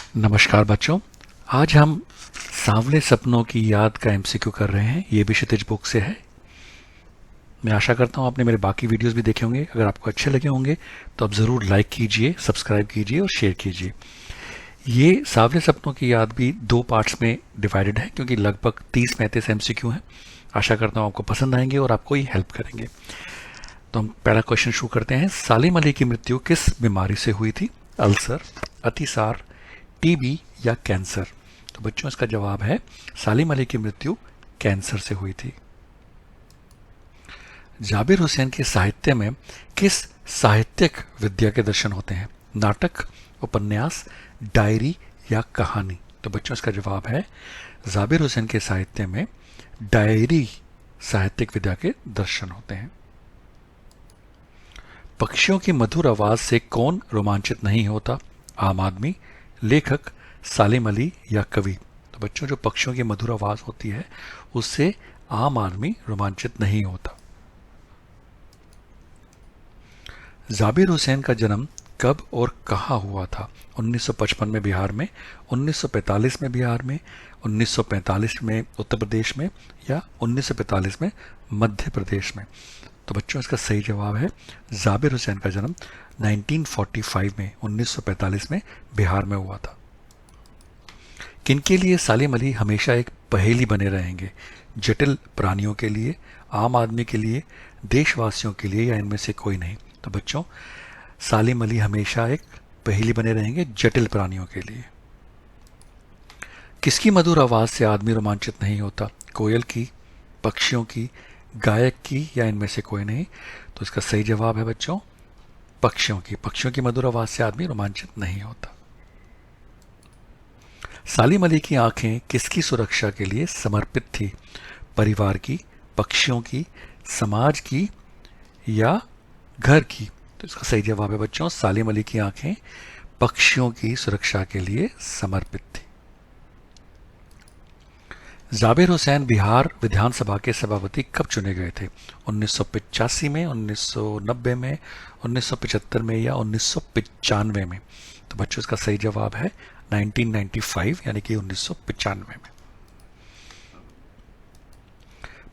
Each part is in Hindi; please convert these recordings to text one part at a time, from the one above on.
नमस्कार बच्चों। आज हम सांवले सपनों की याद का एमसीक्यू कर रहे हैं। ये भी क्षितिज बुक से है। मैं आशा करता हूँ आपने मेरे बाकी वीडियोस भी देखे होंगे। अगर आपको अच्छे लगे होंगे तो आप ज़रूर लाइक कीजिए, सब्सक्राइब कीजिए और शेयर कीजिए। ये सांवले सपनों की याद भी दो पार्ट्स में डिवाइडेड है, क्योंकि लगभग 30-35 एमसीक्यू हैं। आशा करता हूँ आपको पसंद आएंगे और आपको ये हेल्प करेंगे। तो हम पहला क्वेश्चन शुरू करते हैं। सालिम अली की मृत्यु किस बीमारी से हुई थी? अल्सर, अतिसार, टीबी या कैंसर? तो बच्चों इसका जवाब है सालिम अली की मृत्यु कैंसर से हुई थी। जाबिर हुसैन के साहित्य में किस साहित्यिक विद्या के दर्शन होते हैं? नाटक, उपन्यास, डायरी या कहानी? तो बच्चों इसका जवाब है जाबिर हुसैन के साहित्य में डायरी साहित्यिक विद्या के दर्शन होते हैं। पक्षियों की मधुर आवाज से कौन रोमांचित नहीं होता? आम आदमी, लेखक, सालिम अली या कवि? तो बच्चों जो पक्षियों की मधुर आवाज होती है उससे आम आदमी रोमांचित नहीं होता। जाबिर हुसैन का जन्म कब और कहाँ हुआ था? 1955 में बिहार में, 1945 में बिहार में, 1945 में उत्तर प्रदेश में या 1945 में मध्य प्रदेश में? तो बच्चों इसका सही जवाब है जाबिर हुसैन का जन्म 1945 में, 1945 में बिहार में हुआ था। किनके लिए सालिम अली हमेशा एक पहेली बने रहेंगे? जटिल प्राणियों के लिए, आम आदमी के लिए, देशवासियों के लिए या इनमें से कोई नहीं? तो बच्चों सालिम अली हमेशा एक पहेली बने रहेंगे जटिल प्राणियों के लिए। किसकी मधुर आवाज से आदमी रोमांचित नहीं होता? कोयल की, पक्षियों की, गायक की या इनमें से कोई नहीं? तो इसका सही जवाब है बच्चों पक्षियों की। पक्षियों की मधुर आवाज से आदमी रोमांचित नहीं होता। सालिम अली की आंखें किसकी सुरक्षा के लिए समर्पित थी? परिवार की, पक्षियों की, समाज की या घर की? तो इसका सही जवाब है बच्चों सालिम अली की आंखें पक्षियों की सुरक्षा के लिए समर्पित थी। जाबिर हुसैन बिहार विधानसभा के सभापति कब चुने गए थे? 1985 में, 1990 में, 1975 में या 1995 में? तो बच्चों इसका सही जवाब है 1995 यानी कि 1995 में।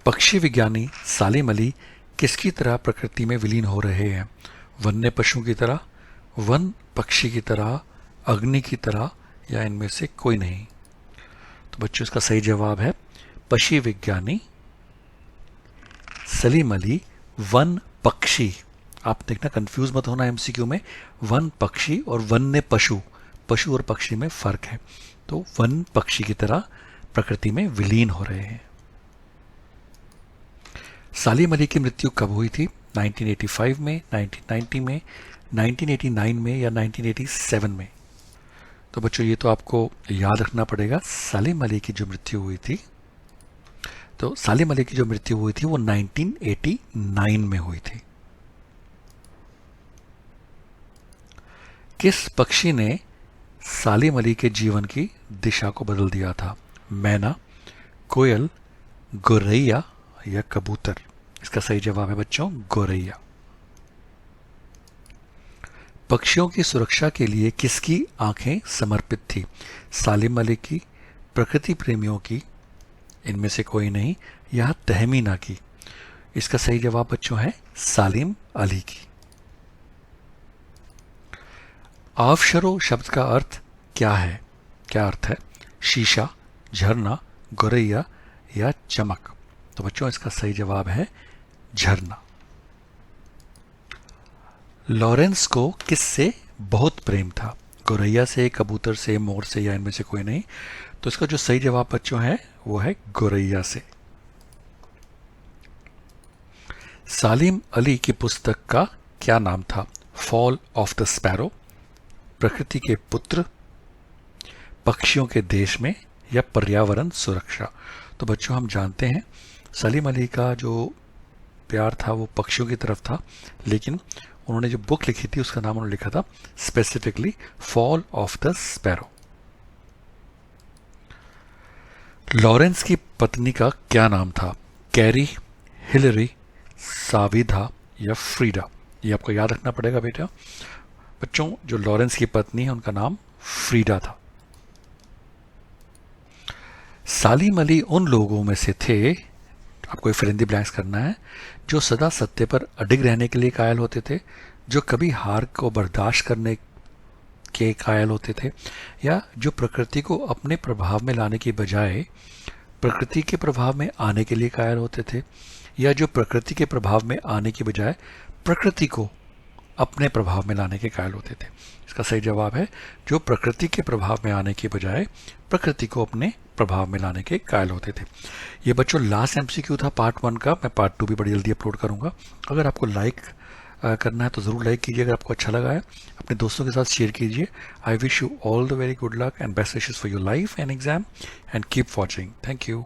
पक्षी विज्ञानी सालिम अली किसकी तरह प्रकृति में विलीन हो रहे हैं? वन्य पशु की तरह, वन पक्षी की तरह, अग्नि की तरह या इनमें से कोई नहीं? तो बच्चों इसका सही जवाब है पक्षी विज्ञानी सलीम अली वन पक्षी। आप देखना कंफ्यूज मत होना एमसीक्यू में, वन पक्षी और वन्य पशु, पशु और पक्षी में फर्क है। तो वन पक्षी की तरह प्रकृति में विलीन हो रहे हैं। सालिम अली की मृत्यु कब हुई थी? 1985 में, 1990 में, 1989 में या 1987 में? तो बच्चों ये तो आपको याद रखना पड़ेगा। सालिम अली की जो मृत्यु हुई थी, तो सालिम अली की जो मृत्यु हुई थी वो 1989 में हुई थी। किस पक्षी ने सालिम अली के जीवन की दिशा को बदल दिया था? मैना, कोयल, गोरैया या कबूतर? इसका सही जवाब है बच्चों गोरैया। पक्षियों की सुरक्षा के लिए किसकी आंखें समर्पित थी? सालिम अली की, प्रकृति प्रेमियों की, इनमें से कोई नहीं, या तहमीना की? इसका सही जवाब बच्चों है सालिम अली की। आवशरो शब्द का अर्थ क्या है? क्या अर्थ है? शीशा, झरना, गोरैया या चमक? तो बच्चों इसका सही जवाब है झरना। लॉरेंस को किससे बहुत प्रेम था? गोरैया से, कबूतर से, मोर से या इनमें से कोई नहीं? तो इसका जो सही जवाब बच्चों है वो है गोरैया से। सालिम अली की पुस्तक का क्या नाम था? फॉल ऑफ द स्पैरो, प्रकृति के पुत्र, पक्षियों के देश में या पर्यावरण सुरक्षा? तो बच्चों हम जानते हैं सलीम अली का जो प्यार था वो पक्षियों की तरफ था, लेकिन उन्होंने जो बुक लिखी थी उसका नाम उन्होंने लिखा था specifically fall of the sparrow. Lawrence की पत्नी का क्या नाम था? कैरी, हिलरी, साविधा या फ्रीडा? ये आपको याद रखना पड़ेगा बेटा। बच्चों जो लॉरेंस की पत्नी है उनका नाम फ्रीडा था। सालिम अली उन लोगों में से थे, आपको फिल इन द ब्लैंक्स करना है, जो सदा सत्य पर अडिग रहने के लिए कायल होते थे, जो कभी हार को बर्दाश्त करने के कायल होते थे, या जो प्रकृति को अपने प्रभाव में लाने की बजाय प्रकृति के प्रभाव में आने के लिए कायल होते थे, या जो प्रकृति के प्रभाव में आने की बजाय प्रकृति को अपने प्रभाव में लाने के कायल होते थे। इसका सही जवाब है जो प्रकृति के प्रभाव में आने की बजाय प्रकृति को अपने प्रभाव में लाने के कायल होते थे। ये बच्चों लास्ट एमसीक्यू था पार्ट 1 का। मैं पार्ट 2 भी बड़ी जल्दी अपलोड करूंगा। अगर आपको लाइक करना है तो ज़रूर लाइक कीजिए। अगर आपको अच्छा लगा है अपने दोस्तों के साथ शेयर कीजिए। I wish you all the very good luck and best wishes for your life and exam and keep watching. Thank you.